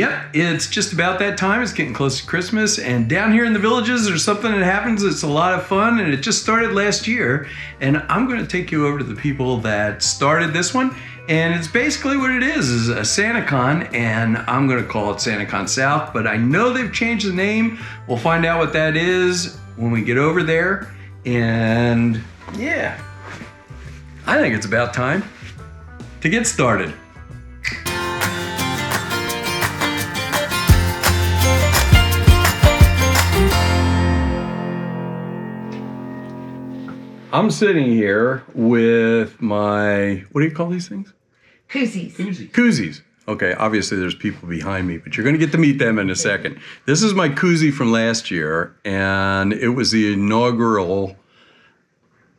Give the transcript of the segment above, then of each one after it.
Yep, it's just about that time. It's getting close to Christmas, and down here in the villages, there's something that happens. It's a lot of fun, and it just started last year. And I'm going to take you over to the people that started this one, and it's basically what it is a SantaCon, and I'm going to call it SantaCon South, but I know they've changed the name. We'll find out what that is when we get over there, and yeah, I think it's about time to get started. I'm sitting here with my, what do you call these things? Koozies. Koozies. Okay, obviously there's people behind me, but you're going to get to meet them in a second. This is my koozie from last year, and it was the inaugural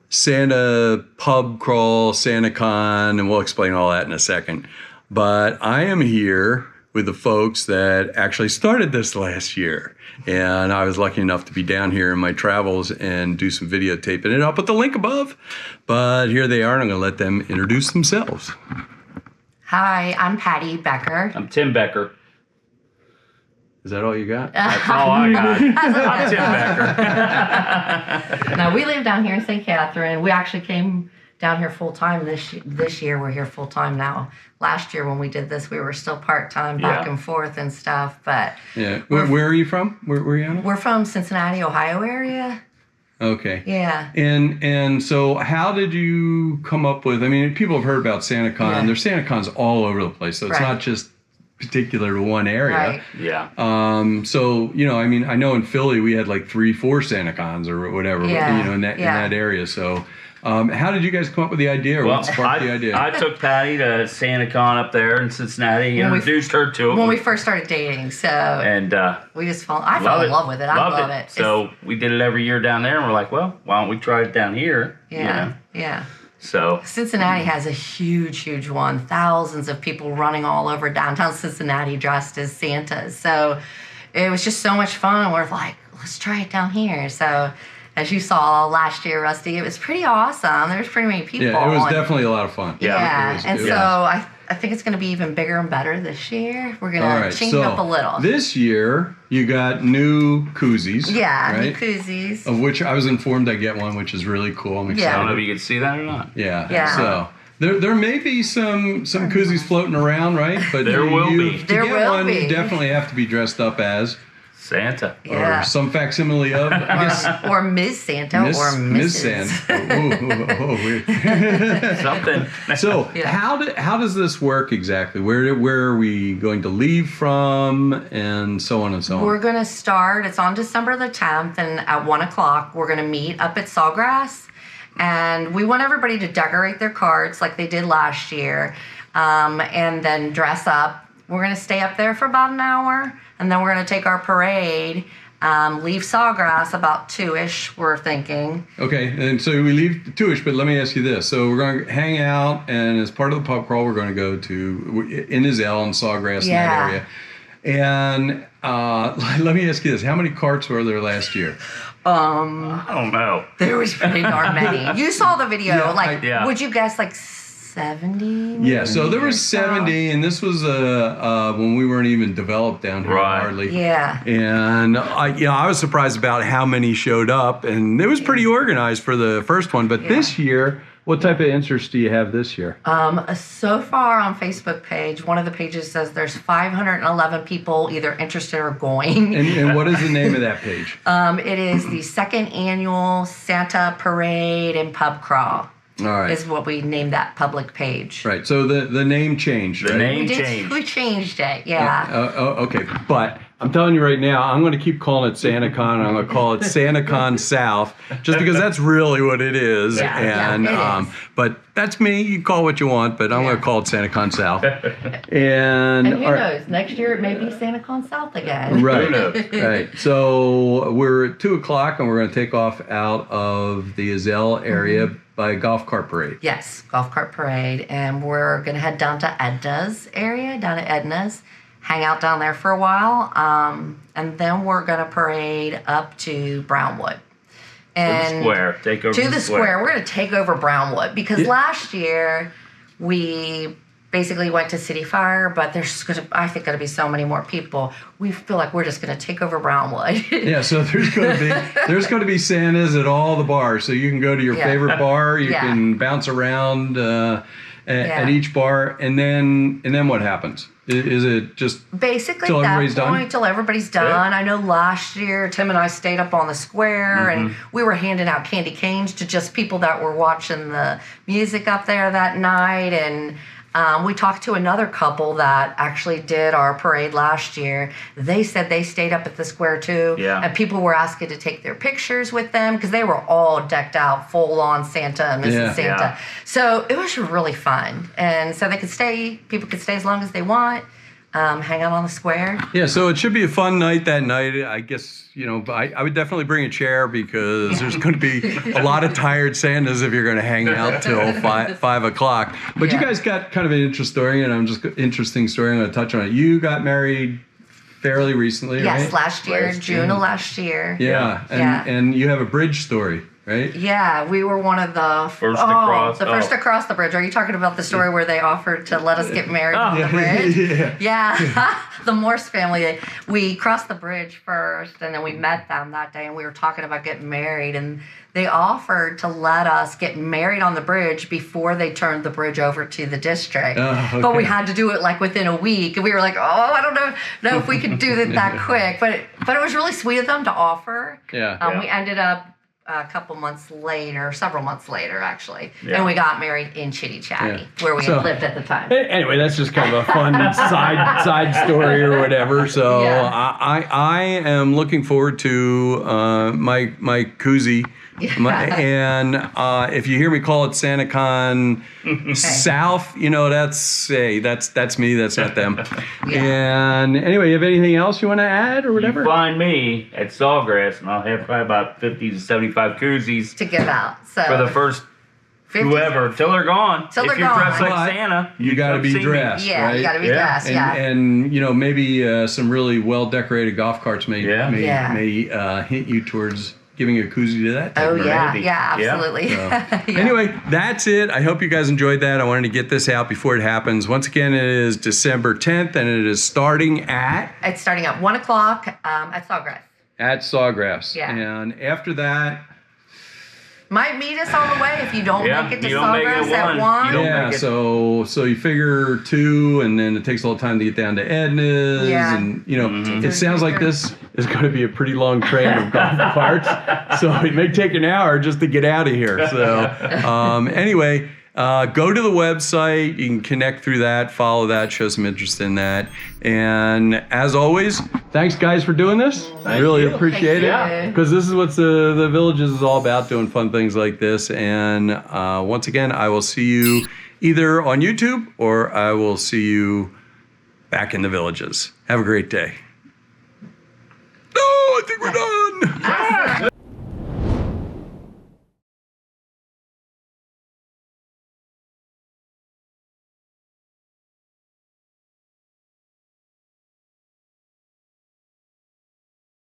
Santa pub crawl, SantaCon, and we'll explain all that in a second. But I am here with the folks that actually started this last year. And I was lucky enough to be down here in my travels and do some videotaping it. I'll put the link above. But here they are, and I'm going to let them introduce themselves. Hi, I'm Patty Becker. I'm Tim Becker. Is that all you got? That's all I got. I'm Tim Becker. No, we live down here in St. Catherine. We actually came down here full-time this year. We're here full-time now. Last year when we did this, we were still part-time, back and forth and stuff. But yeah, where are you from? Where are you at? We're from Cincinnati, Ohio area. Okay. Yeah. And so how did you come up with, I mean, people have heard about SantaCon. Yeah. There's SantaCons all over the place, so it's not just particular to one area. Right. Yeah. So, you know, I mean, I know in Philly we had like 3-4 SantaCons or whatever, you know, in that area. So how did you guys come up with the idea, or what sparked the idea? I took Patty to SantaCon up there in Cincinnati, introduced her to it. When we first started dating, so. And we just fell in love with it. I love it. So we did it every year down there, and we're like, well, why don't we try it down here? Yeah, So Cincinnati has a huge one. Thousands of people running all over downtown Cincinnati dressed as Santas. So it was just so much fun. And we're like, let's try it down here. So as you saw last year, Rusty, it was pretty awesome. There's pretty many people. Yeah, it was definitely a lot of fun. Yeah, so I think it's going to be even bigger and better this year. We're going to change it up a little. This year, you got new koozies. Yeah, new koozies. Of which I was informed I get one, which is really cool. I'm excited. I don't know if you can see that or not. Yeah. So there may be some koozies floating around, right? But there will be. To get one, you definitely have to be dressed up as Santa. Or some facsimile of, I guess. Or Ms. Santa or Mrs. Miss Santa. Something. So how does this work exactly? Where are we going to leave from, and so on and so on? We're going to start, it's on December the 10th, and at 1 o'clock, we're going to meet up at Sawgrass. And we want everybody to decorate their cards like they did last year, and then dress up. We're going to stay up there for about an hour, and then we're going to take our parade, leave Sawgrass about 2-ish, we're thinking. Okay, and so we leave 2-ish, but let me ask you this. So we're going to hang out, and as part of the pub crawl, we're going to go to Innisell and Sawgrass in that area. And let me ask you this. How many carts were there last year? I don't know. There was pretty darn many. You saw the video. Would you guess like 70? Yeah, so there was 70, and this was when we weren't even developed down here hardly. Yeah. And I was surprised about how many showed up, and it was pretty organized for the first one. But this year, what type of inserts do you have this year? So far on Facebook page, one of the pages says there's 511 people either interested or going. And what is the name of that page? It is the second annual Santa Parade and Pub Crawl. All right. Is what we named that public page. Right. So the name changed, right? The name changed. We changed it, yeah. Okay. But I'm telling you right now, I'm going to keep calling it SantaCon. I'm going to call it SantaCon South, just because that's really what it is. Yeah, it is. But that's me. You call what you want, but I'm going to call it SantaCon South. And who knows? Next year it may be SantaCon South again. Right. Right. So we're at 2 o'clock, and we're going to take off out of the Isel area by golf cart parade. Yes, golf cart parade. And we're going to head down to Edna's area, down at Edna's. Hang out down there for a while, and then we're going to parade up to Brownwood. And the square. Take over to the square. We're going to take over Brownwood because last year we basically went to City Fire, but there's I think going to be so many more people. We feel like we're just going to take over Brownwood. Yeah, so there's going to be Santas at all the bars, so you can go to your favorite bar. You can bounce around at each bar, and then what happens? Is it just basically till that everybody's point done? till everybody's done? I know last year Tim and I stayed up on the square and we were handing out candy canes to just people that were watching the music up there that night, and we talked to another couple that actually did our parade last year. They said they stayed up at the square too, and people were asking to take their pictures with them because they were all decked out, full on Santa and Mrs. Santa. Yeah. So it was really fun, and so people could stay as long as they want. Hang out on the square. Yeah, so it should be a fun night that night. I guess, I would definitely bring a chair because there's going to be a lot of tired Santas if you're going to hang out till 5 o'clock. But you guys got kind of an interesting story. I'm going to touch on it. You got married fairly recently, right? Yes, last year, June of last year. Yeah, and you have a bridge story. Right? Yeah, we were one of the first to cross the bridge. Are you talking about the story where they offered to let us get married on the bridge? Yeah. The Morse family, we crossed the bridge first, and then we met them that day, and we were talking about getting married, and they offered to let us get married on the bridge before they turned the bridge over to the district. But we had to do it like within a week, and we were like, I don't know if we could do it that quick. But it was really sweet of them to offer. We ended up several months later, actually. Yeah. And we got married in Chitty Chatty, where we had lived at the time. Anyway, that's just kind of a fun side story or whatever. So I am looking forward to my koozie. And if you hear me call it SantaCon South, that's me. That's not them. And anyway, you have anything else you want to add or whatever? You find me at Sawgrass, and I'll have probably about 50 to 75 koozies to give out. So for the first 50, whoever till they're gone. Till if they're you're gone. dressed like Santa, you got to be dressed. Yeah, right? you got to be dressed. And maybe some really well decorated golf carts may hint you towards giving a koozie to that. Absolutely. Anyway, that's it. I hope you guys enjoyed that. I wanted to get this out before it happens. Once again, it is December 10th, and it is starting at? It's starting at 1 o'clock at Sawgrass. At Sawgrass. Yeah. And after that, might meet us on the way if you don't make it to Sawgrass at 1. Yeah, so you figure 2, and then it takes a little time to get down to Edna's. Yeah. And, it sounds like this is going to be a pretty long train of golf carts. So it may take an hour just to get out of here. So anyway, go to the website. You can connect through that, follow that, show some interest in that. And as always, thanks guys for doing this. I really appreciate it, because this is what the Villages is all about, doing fun things like this. And once again, I will see you either on YouTube or I will see you back in the Villages. Have a great day. No, I think we're done.